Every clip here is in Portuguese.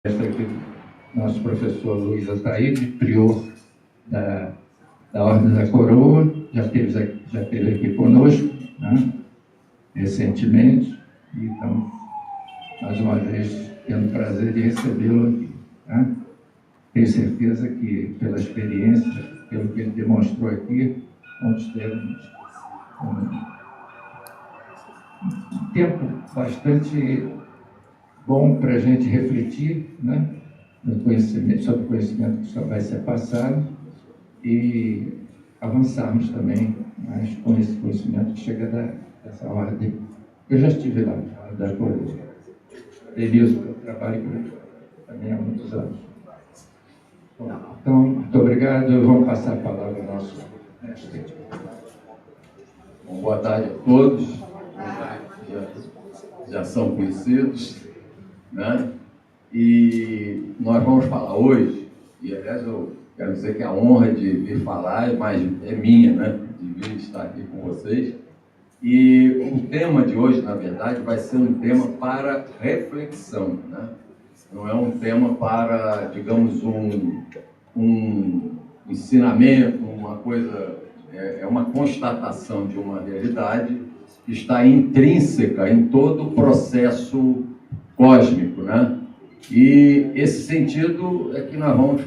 Aqui, nosso professor Luiz Ataíde, prior da Ordem da Coroa, já esteve aqui conosco, né, recentemente, e então, mais uma vez, tendo o prazer de recebê-lo aqui. Né. Tenho certeza que, pela experiência, pelo que ele demonstrou aqui, vamos ter um tempo bastante bom para a gente refletir, né, sobre o conhecimento que só vai ser passado e avançarmos também mais com esse conhecimento que chega dessa ordem. Eu já estive lá, da Coroa. Denilson, eu trabalho também há muitos anos. Bom, então, muito obrigado. Vamos passar a palavra ao nosso mestre. Bom, boa tarde a todos. Já são conhecidos, né? E nós vamos falar hoje, e aliás eu quero dizer que a honra de vir falar é minha, né? De vir estar aqui com vocês. E o tema de hoje, na verdade, vai ser um tema para reflexão, né? Não é um tema para, digamos, um ensinamento, uma coisa, é uma constatação de uma realidade que está intrínseca em todo o processo cósmico, né? E esse sentido é que nós vamos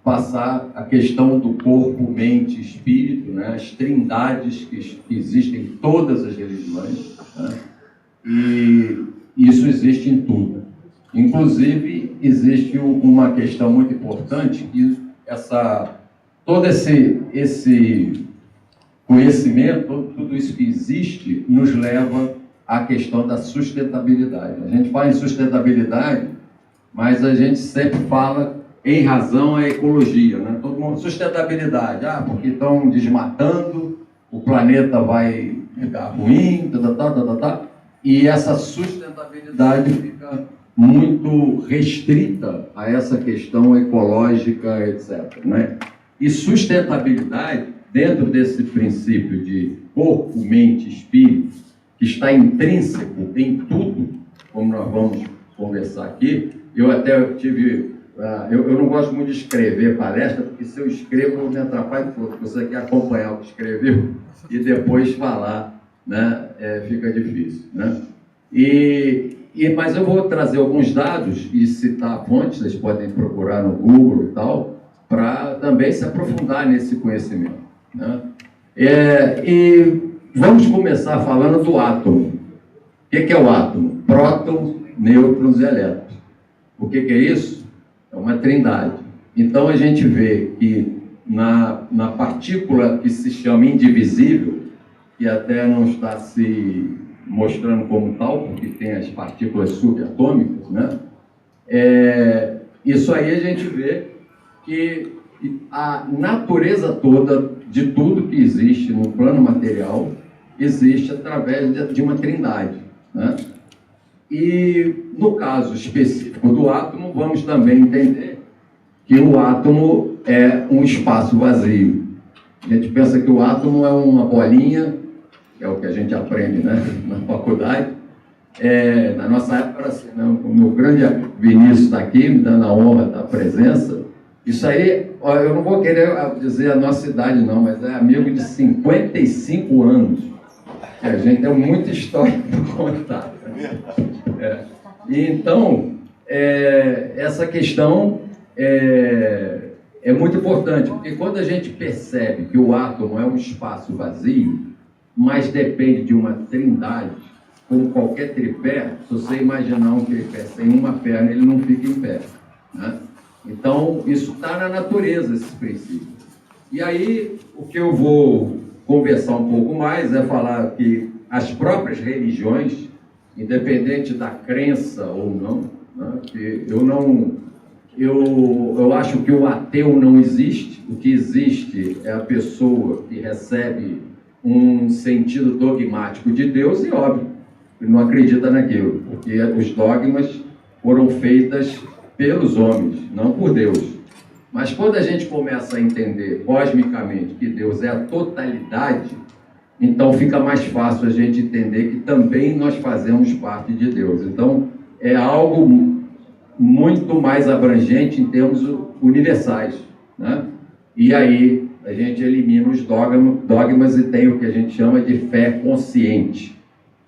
passar a questão do corpo, mente e espírito, né? As trindades que existem em todas as religiões, né? E isso existe em tudo. Inclusive, existe uma questão muito importante, que todo esse conhecimento, tudo isso que existe, nos leva à questão da sustentabilidade. A gente fala em sustentabilidade, mas a gente sempre fala em razão à ecologia, né? Todo mundo, sustentabilidade, porque estão desmatando, o planeta vai ficar ruim, e essa sustentabilidade fica muito restrita a essa questão ecológica, etc., né? E sustentabilidade, dentro desse princípio de corpo, mente e espírito, que está intrínseco em tudo, como nós vamos conversar aqui. Eu até tive... Eu não gosto muito de escrever palestra, porque se eu escrevo, eu me atrapalho todo. Você quer acompanhar o que escreveu e depois falar, né? Fica difícil, né? Mas eu vou trazer alguns dados e citar fontes, vocês podem procurar no Google e tal, para também se aprofundar nesse conhecimento, né? E vamos começar falando do átomo. O que é o átomo? Prótons, nêutrons e elétrons. O que é isso? É uma trindade. Então a gente vê que na partícula que se chama indivisível, que até não está se mostrando como tal, porque tem as partículas subatômicas, né? Isso aí a gente vê que a natureza toda de tudo que existe no plano material existe através de uma trindade, né? E no caso específico do átomo, vamos também entender que o átomo é um espaço vazio. A gente pensa que o átomo é uma bolinha, que é o que a gente aprende, né, na faculdade. Na nossa época era assim, né? O meu grande Vinícius está aqui, me dando a honra da presença. Isso aí, eu não vou querer dizer a nossa idade não, mas é amigo de 55 anos. A gente tem muita história para contar. Então, essa questão é muito importante, porque quando a gente percebe que o átomo é um espaço vazio, mas depende de uma trindade, como qualquer tripé, se você imaginar um tripé sem uma perna, ele não fica em pé, né? Então, isso está na natureza, esses princípios. E aí, o que eu vou conversar um pouco mais é falar que as próprias religiões, independente da crença ou não, né, que eu acho que o ateu não existe. O que existe é a pessoa que recebe um sentido dogmático de Deus e, óbvio, ele não acredita naquilo, porque os dogmas foram feitos pelos homens, não por Deus. Mas quando a gente começa a entender cosmicamente que Deus é a totalidade, então fica mais fácil a gente entender que também nós fazemos parte de Deus. Então, é algo muito mais abrangente em termos universais, né? E aí a gente elimina os dogmas e tem o que a gente chama de fé consciente.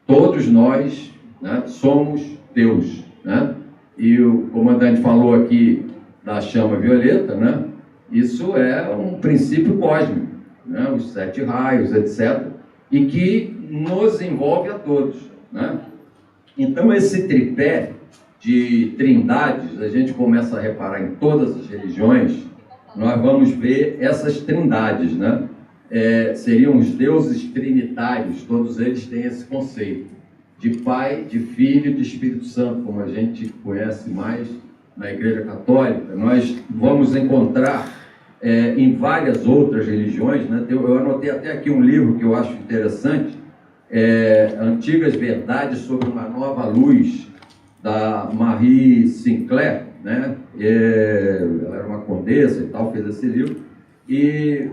Todos nós, né, somos Deus, né? E o comandante falou aqui da chama violeta, né? Isso é um princípio cósmico, né? Os 7 raios, etc., e que nos envolve a todos, né? Então, esse tripé de trindades, a gente começa a reparar em todas as religiões, nós vamos ver essas trindades, né? Seriam os deuses trinitários, todos eles têm esse conceito de Pai, de Filho e de Espírito Santo, como a gente conhece mais na Igreja Católica. Nós vamos encontrar em várias outras religiões, né? Eu anotei até aqui um livro que eu acho interessante, Antigas Verdades sobre uma Nova Luz, da Marie Sinclair, né? Ela era uma condessa e tal, fez esse livro, e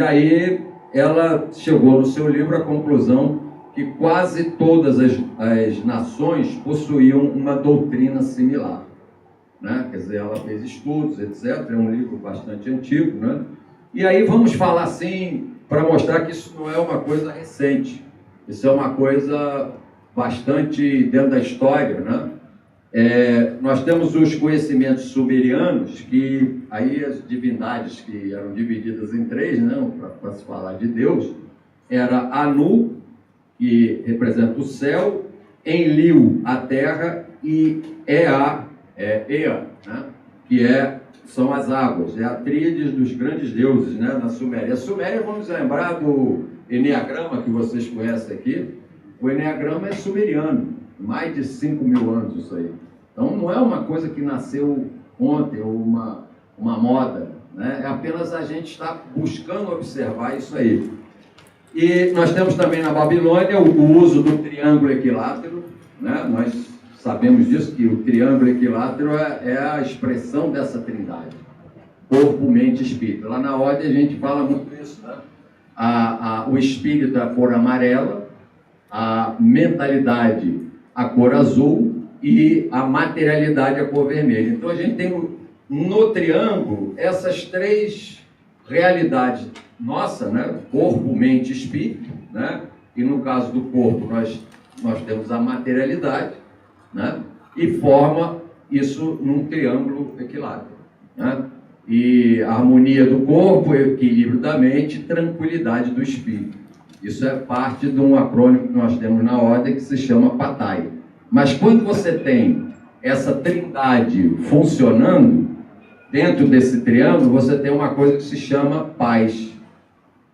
aí ela chegou no seu livro à conclusão que quase todas as nações possuíam uma doutrina similar, né? Quer dizer, ela fez estudos, etc., é um livro bastante antigo, né? E aí vamos falar assim, para mostrar que isso não é uma coisa recente, isso é uma coisa bastante dentro da história, né? Nós temos os conhecimentos sumerianos, que aí as divindades que eram divididas em 3, né, para se falar de Deus, era Anu, que representa o céu, Enlil, a terra, e Ea, né, que são as águas, a tríade dos grandes deuses, né, na Suméria. A Suméria, vamos lembrar do Eneagrama, que vocês conhecem aqui. O Eneagrama é sumeriano, mais de 5.000 anos isso aí. Então não é uma coisa que nasceu ontem, ou uma moda, né? É apenas a gente estar buscando observar isso aí. E nós temos também na Babilônia o uso do triângulo equilátero, né? Nós sabemos disso, que o triângulo equilátero é a expressão dessa trindade, corpo, mente e espírito. Lá na ordem a gente fala muito isso, né? O espírito é a cor amarela, a mentalidade a cor azul e a materialidade a cor vermelha. Então a gente tem no triângulo essas 3 realidades nossa, né? Corpo, mente e espírito, né? E no caso do corpo nós temos a materialidade, né? E forma isso num triângulo equilátero, né? E a harmonia do corpo, equilíbrio da mente, tranquilidade do espírito. Isso é parte de um acrônimo que nós temos na ordem que se chama PATAI. Mas quando você tem essa trindade funcionando, dentro desse triângulo, você tem uma coisa que se chama paz,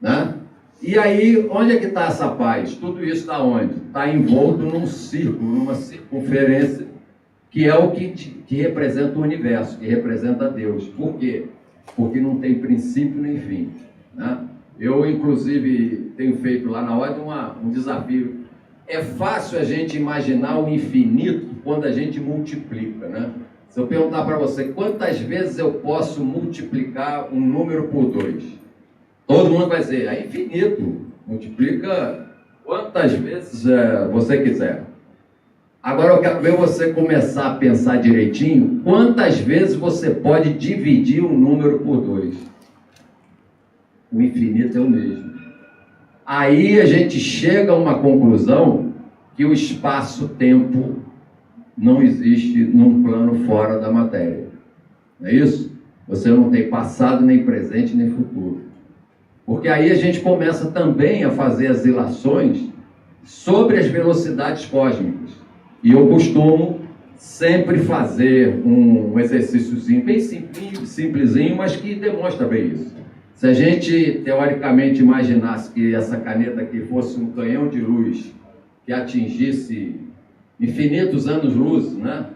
né? E aí, onde é que está essa paz? Tudo isso está onde? Está envolto num círculo, numa circunferência, que é o que representa o universo, que representa Deus. Por quê? Porque não tem princípio nem fim, né? Eu, inclusive, tenho feito lá na ordem um desafio. É fácil a gente imaginar o infinito quando a gente multiplica, né? Se eu perguntar para você quantas vezes eu posso multiplicar um número por 2, todo mundo vai dizer, é infinito. Multiplica quantas vezes você quiser. Agora eu quero ver você começar a pensar direitinho quantas vezes você pode dividir um número por 2. O infinito é o mesmo. Aí a gente chega a uma conclusão que o espaço-tempo não existe num plano fora da matéria. Não é isso? Você não tem passado, nem presente, nem futuro. Porque aí a gente começa também a fazer as ilações sobre as velocidades cósmicas. E eu costumo sempre fazer um exercíciozinho bem simplesinho, mas que demonstra bem isso. Se a gente, teoricamente, imaginasse que essa caneta aqui fosse um canhão de luz que atingisse infinitos anos-luz, né?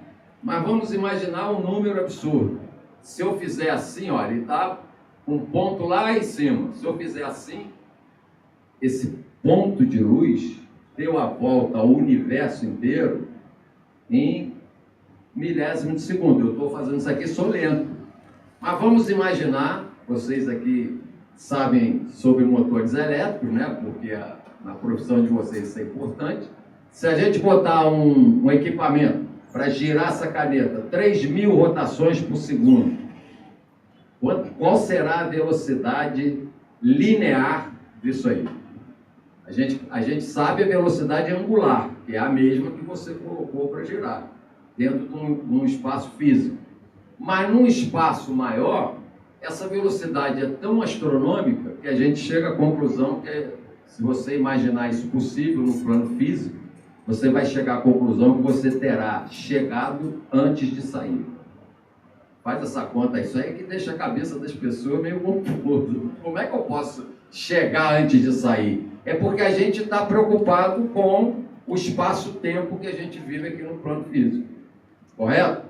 Mas vamos imaginar um número absurdo. Se eu fizer assim, olha, ele está um ponto lá em cima. Se eu fizer assim, esse ponto de luz deu a volta ao universo inteiro em milésimo de segundo. Eu estou fazendo isso aqui, sou lento. Mas vamos imaginar, vocês aqui sabem sobre motores elétricos, né? Porque na profissão de vocês isso é importante. Se a gente botar um equipamento para girar essa caneta, 3.000 rotações por segundo, qual será a velocidade linear disso aí? A gente sabe a velocidade angular, que é a mesma que você colocou para girar, dentro de um espaço físico. Mas num espaço maior, essa velocidade é tão astronômica que a gente chega à conclusão que, se você imaginar isso possível no plano físico, você vai chegar à conclusão que você terá chegado antes de sair. Faz essa conta, isso aí que deixa a cabeça das pessoas meio confusa. Como é que eu posso chegar antes de sair? É porque a gente está preocupado com o espaço-tempo que a gente vive aqui no plano físico. Correto?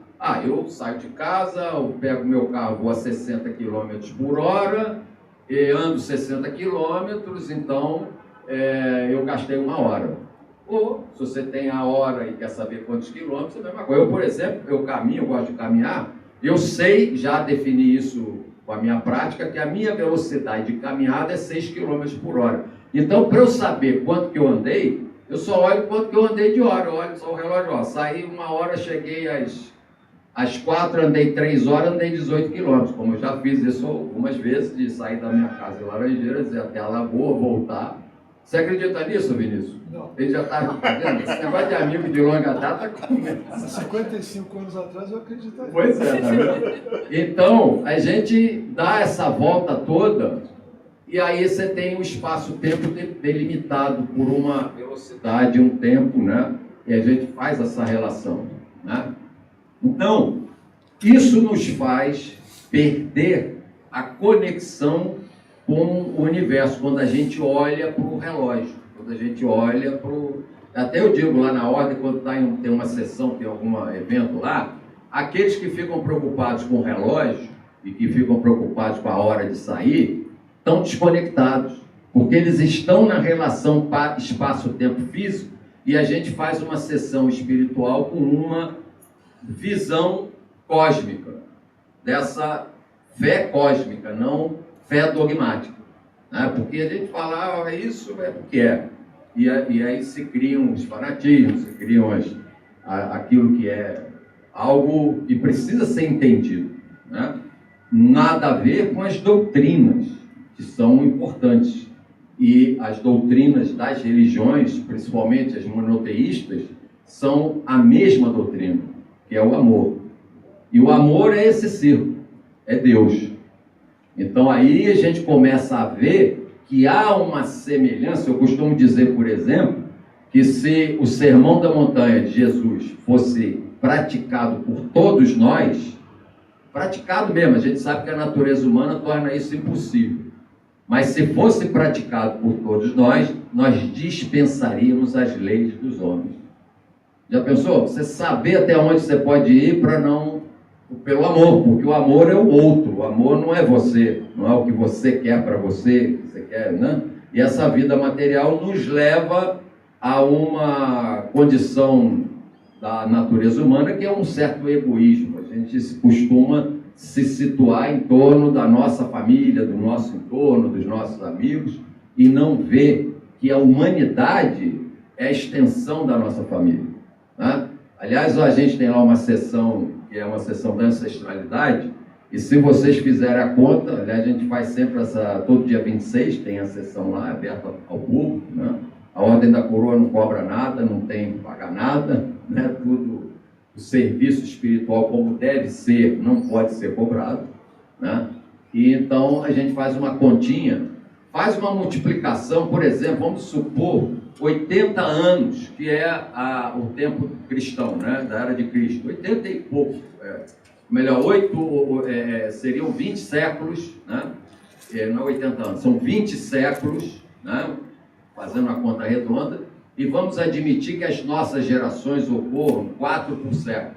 Eu saio de casa, eu pego meu carro, vou a 60 km por hora, e ando 60 km, então eu gastei 1 hora. Ou, se você tem a hora e quer saber quantos quilômetros, é a mesma coisa. Eu, por exemplo, eu gosto de caminhar, eu sei, já defini isso com a minha prática, que a minha velocidade de caminhada é 6 km por hora. Então, para eu saber quanto que eu andei, eu só olho quanto que eu andei de hora, eu olho só o relógio, saí 1 hora, cheguei às 4, andei 3 horas, andei 18 km, como eu já fiz isso algumas vezes, de sair da minha casa em Laranjeiras, ir até a Lagoa, voltar. Você acredita nisso, Vinícius? Não. Ele já está vendo? Esse negócio de amigo de longa data começa. Há 55 anos atrás eu acreditava. Pois é, tá vendo? Então, a gente dá essa volta toda e aí você tem um espaço-tempo delimitado por uma velocidade, um tempo, né? E a gente faz essa relação, né? Então, isso nos faz perder a conexão com o universo, quando a gente olha para o relógio, quando a gente olha para o... Até eu digo lá na ordem, quando tem uma sessão, tem algum evento lá, aqueles que ficam preocupados com o relógio e que ficam preocupados com a hora de sair, estão desconectados, porque eles estão na relação espaço-tempo físico e a gente faz uma sessão espiritual com uma visão cósmica, dessa fé cósmica, não fé dogmática, né? Porque a gente fala, isso é porque é. E aí se criam os fanatismos, se criam aquilo que é algo que precisa ser entendido, né? Nada a ver com as doutrinas, que são importantes. E as doutrinas das religiões, principalmente as monoteístas, são a mesma doutrina, que é o amor. E o amor é esse círculo, é Deus. Então aí a gente começa a ver que há uma semelhança. Eu costumo dizer, por exemplo, que se o Sermão da Montanha de Jesus fosse praticado por todos nós, praticado mesmo, a gente sabe que a natureza humana torna isso impossível, mas se fosse praticado por todos nós dispensaríamos as leis dos homens. Já pensou? Você saber até onde você pode ir para não... Pelo amor, porque o amor é o outro, o amor não é você, não é o que você quer para você, que você quer, né? E essa vida material nos leva a uma condição da natureza humana que é um certo egoísmo. A gente costuma se situar em torno da nossa família, do nosso entorno, dos nossos amigos, e não ver que a humanidade é a extensão da nossa família, né? Aliás, a gente tem lá uma sessão, que é uma sessão da ancestralidade, e se vocês fizerem a conta, aliás, a gente faz sempre todo dia 26, tem a sessão lá, aberta ao público, né? A Ordem da Coroa não cobra nada, não tem que pagar nada, né? Tudo, o serviço espiritual como deve ser, não pode ser cobrado, né? E então a gente faz uma continha, faz uma multiplicação, por exemplo, vamos supor 80 anos, que é o tempo cristão, né, da era de Cristo, 80 e pouco, seriam 20 séculos, né, não é 80 anos, são 20 séculos, né, fazendo uma conta redonda, e vamos admitir que as nossas gerações ocorram 4 por século.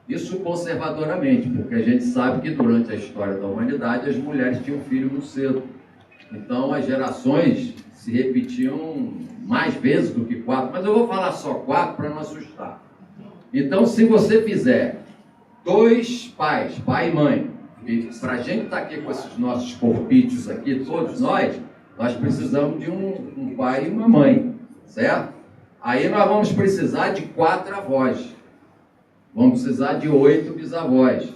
Isso conservadoramente, porque a gente sabe que durante a história da humanidade as mulheres tinham filho muito cedo. Então as gerações se repetiam mais vezes do que 4, mas eu vou falar só 4 para não assustar. Então, se você fizer 2 pais, pai e mãe, e para a gente estar aqui com esses nossos corpícios aqui, todos nós precisamos de um pai e uma mãe, certo? Aí nós vamos precisar de 4 avós. vamos precisar de 8 bisavós,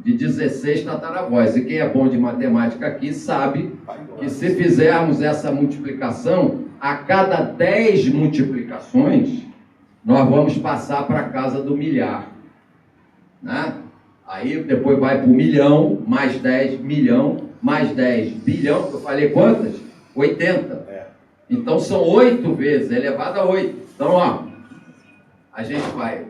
de 16 tataravós. E quem é bom de matemática aqui sabe que se fizermos essa multiplicação, a cada 10 multiplicações, nós vamos passar para a casa do milhar. Né? Aí depois vai para o milhão, mais 10 milhão, mais 10 bilhão. Eu falei quantas? 80. Então são 8 vezes, elevado a 8. Então, ó, a gente vai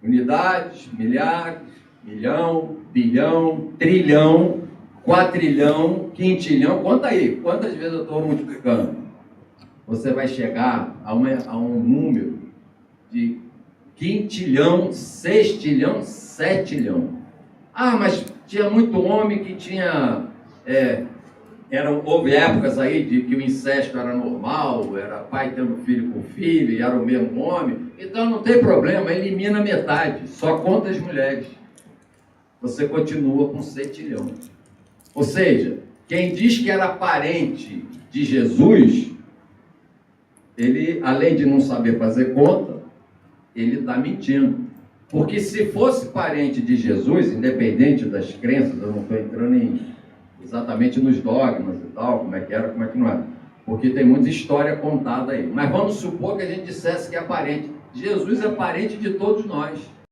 unidades, milhares, milhão, bilhão, trilhão, quatrilhão, quintilhão. Conta aí, quantas vezes eu estou multiplicando? Você vai chegar a um número de quintilhão, sextilhão, setilhão. Ah, mas tinha muito homem que tinha... houve épocas aí de que o incesto era normal, era pai tendo filho com filho, e era o mesmo homem. Então não tem problema, elimina metade, só conta as mulheres. Você continua com setilhão. Ou seja, quem diz que era parente de Jesus, ele, além de não saber fazer conta, ele está mentindo. Porque se fosse parente de Jesus, independente das crenças, eu não estou entrando exatamente nos dogmas e tal, como é que era, como é que não era. Porque tem muita história contada aí. Mas vamos supor que a gente dissesse que é parente. Jesus é parente de todos nós.